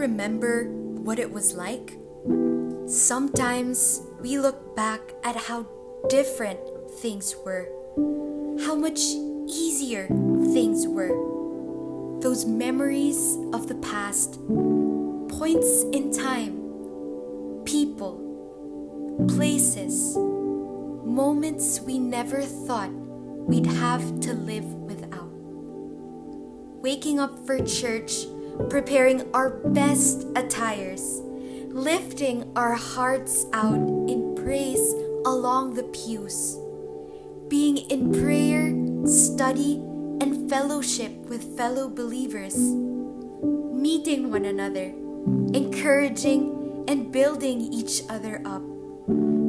remember what it was like? Sometimes we look back at how different things were, how much easier things were. Those memories of the past, points in time, people, places, moments we never thought we'd have to live without. Waking up for church, preparing our best attires, lifting our hearts out in praise along the pews, being in prayer, study, and fellowship with fellow believers, meeting one another, encouraging and building each other up,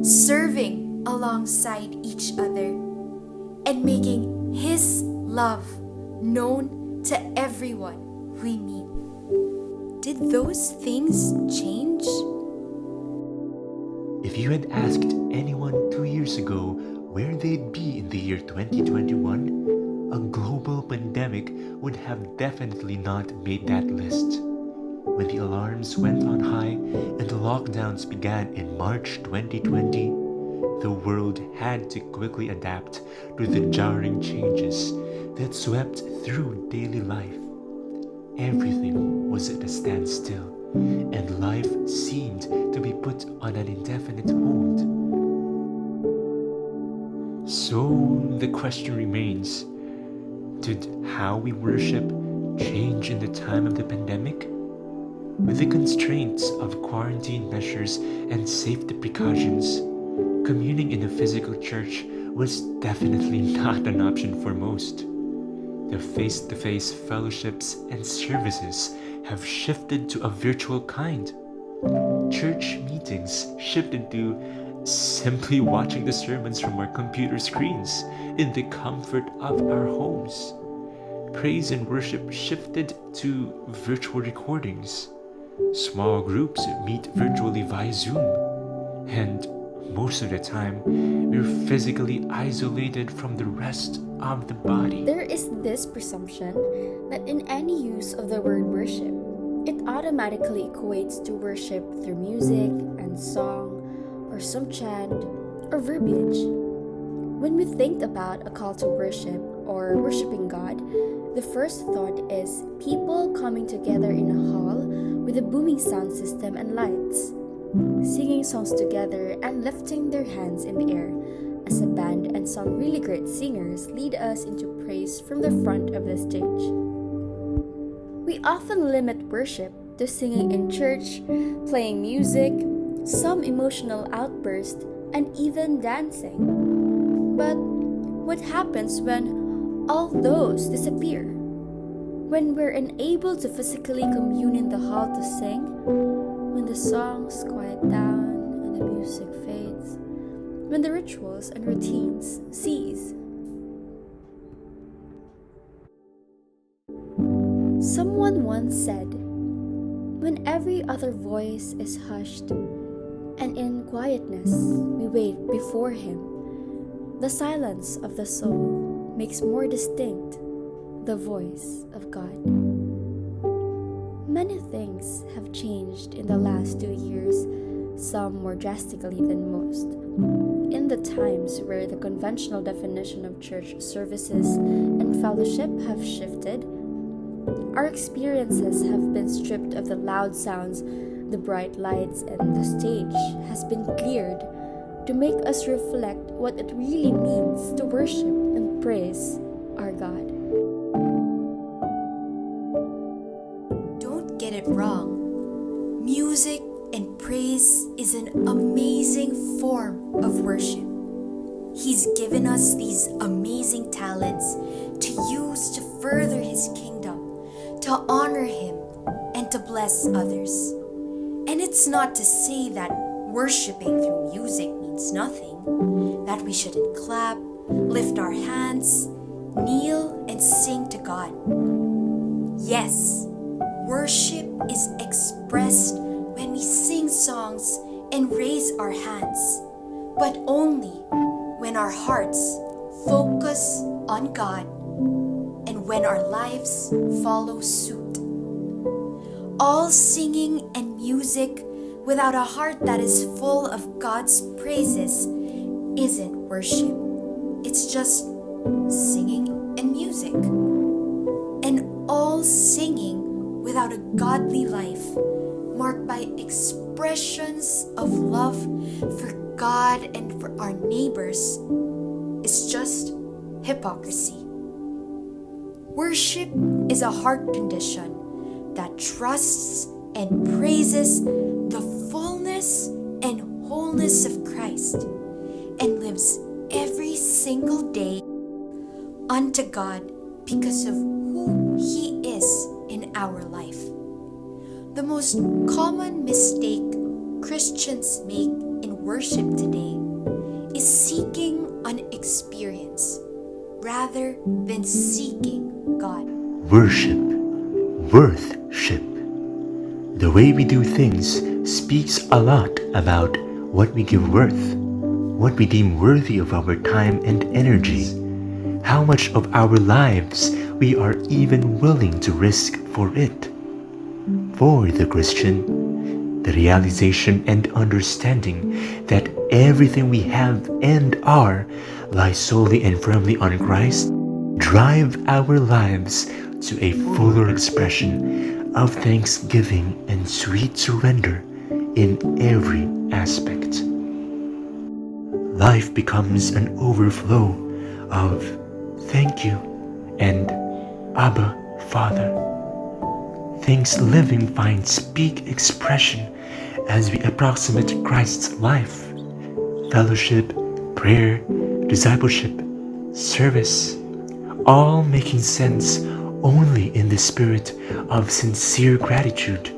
serving alongside each other, and making His love known to everyone we meet. Did those things change? If you had asked anyone 2 years ago where they'd be in the year 2021, a global pandemic would have definitely not made that list. When the alarms went on high and the lockdowns began in March 2020, the world had to quickly adapt to the jarring changes that swept through daily life. Everything was at a standstill, and life seemed to be put on an indefinite hold. So the question remains, did how we worship change in the time of the pandemic? With the constraints of quarantine measures and safety precautions, communing in a physical church was definitely not an option for most. The face-to-face fellowships and services have shifted to a virtual kind. Church meetings shifted to simply watching the sermons from our computer screens in the comfort of our homes. Praise and worship shifted to virtual recordings. Small groups meet virtually via Zoom. And most of the time, we're physically isolated from the rest of the body. There is this presumption that in any use of the word worship, it automatically equates to worship through music and song, or some chant, or verbiage. When we think about a call to worship or worshiping God, the first thought is people coming together in a hall with a booming sound system and lights, singing songs together and lifting their hands in the air as a band and some really great singers lead us into praise from the front of the stage. We often limit worship to singing in church, playing music, some emotional outburst, and even dancing. But what happens when all those disappear? When we're unable to physically commune in the hall to sing? When the songs quiet down and the music fades? When the rituals and routines cease? Someone once said, when every other voice is hushed, and in quietness we wait before Him, the silence of the soul makes more distinct the voice of God. Many things have changed in the last 2 years, some more drastically than most. In the times where the conventional definition of church services and fellowship have shifted, our experiences have been stripped of the loud sounds, the bright lights, and the stage has been cleared to make us reflect what it really means to worship and praise our God. Don't get it wrong. Music and praise is an amazing form of worship. He's given us these amazing talents to use to further His kingdom, to honor Him, and to bless others. And it's not to say that worshiping through music means nothing, that we shouldn't clap, lift our hands, kneel, and sing to God. Yes, worship is expressed when we sing songs and raise our hands, but only when our hearts focus on God and when our lives follow suit. All singing and music without a heart that is full of God's praises isn't worship. It's just singing and music. And all singing without a godly life, marked by expressions of love for God and for our neighbors, is just hypocrisy. Worship is a heart condition that trusts and praises the fullness and wholeness of Christ and lives every single day unto God because of who He is in our life. The most common mistake Christians make in worship today is seeking an experience rather than seeking God. Worship, worthship. The way we do things speaks a lot about what we give worth, what we deem worthy of our time and energy, how much of our lives we are even willing to risk for it. For the Christian, the realization and understanding that everything we have and are lies solely and firmly on Christ drive our lives to a fuller expression of thanksgiving and sweet surrender in every aspect. Life becomes an overflow of thank you and Abba, Father. Thanksgiving finds peak expression as we approximate Christ's life, fellowship, prayer, discipleship, service, all making sense only in the spirit of sincere gratitude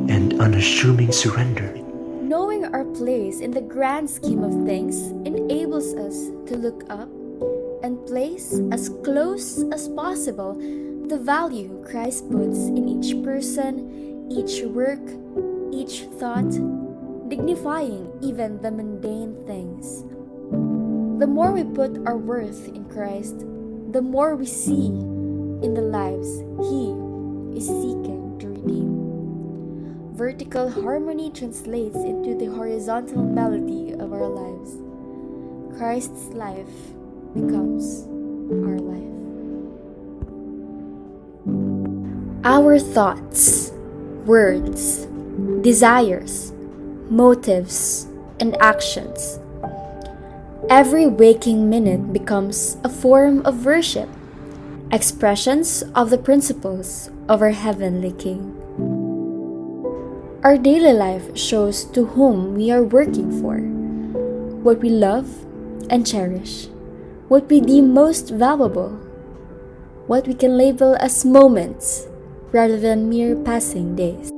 and unassuming surrender. Knowing our place in the grand scheme of things enables us to look up and place as close as possible the value Christ puts in each person, each work, each thought, dignifying even the mundane things. The more we put our worth in Christ, the more we see in the lives He is seeking to redeem. Vertical harmony translates into the horizontal melody of our lives. Christ's life becomes our life. Our thoughts, words, desires, motives, and actions. Every waking minute becomes a form of worship, expressions of the principles of our heavenly King. Our daily life shows to whom we are working for, what we love and cherish, what we deem most valuable, what we can label as moments rather than mere passing days.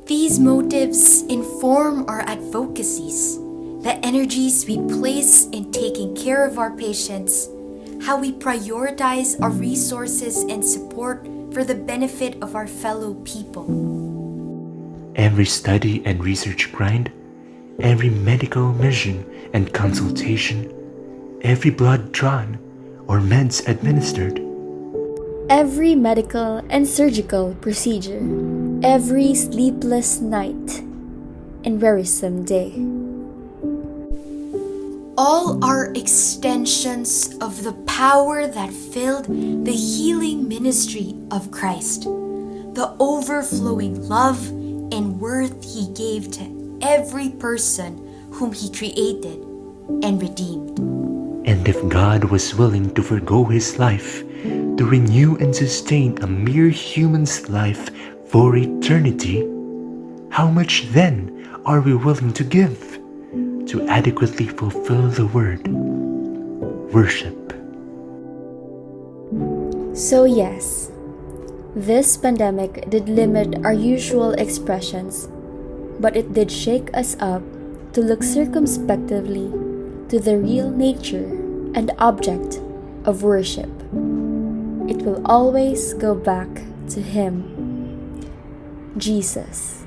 These motives inform our advocacies, the energies we place in taking care of our patients, how we prioritize our resources and support for the benefit of our fellow people. Every study and research grind, every medical mission and consultation, every blood drawn or meds administered, Every medical and surgical procedure, every sleepless night and wearisome day. All are extensions of the power that filled the healing ministry of Christ, the overflowing love and worth He gave to every person whom He created and redeemed. and if God was willing to forgo His life to renew and sustain a mere human's life for eternity, how much then are we willing to give to adequately fulfill the word, worship? So yes, this pandemic did limit our usual expressions, but it did shake us up to look circumspectively to the real nature and object of worship. It will always go back to Him, Jesus.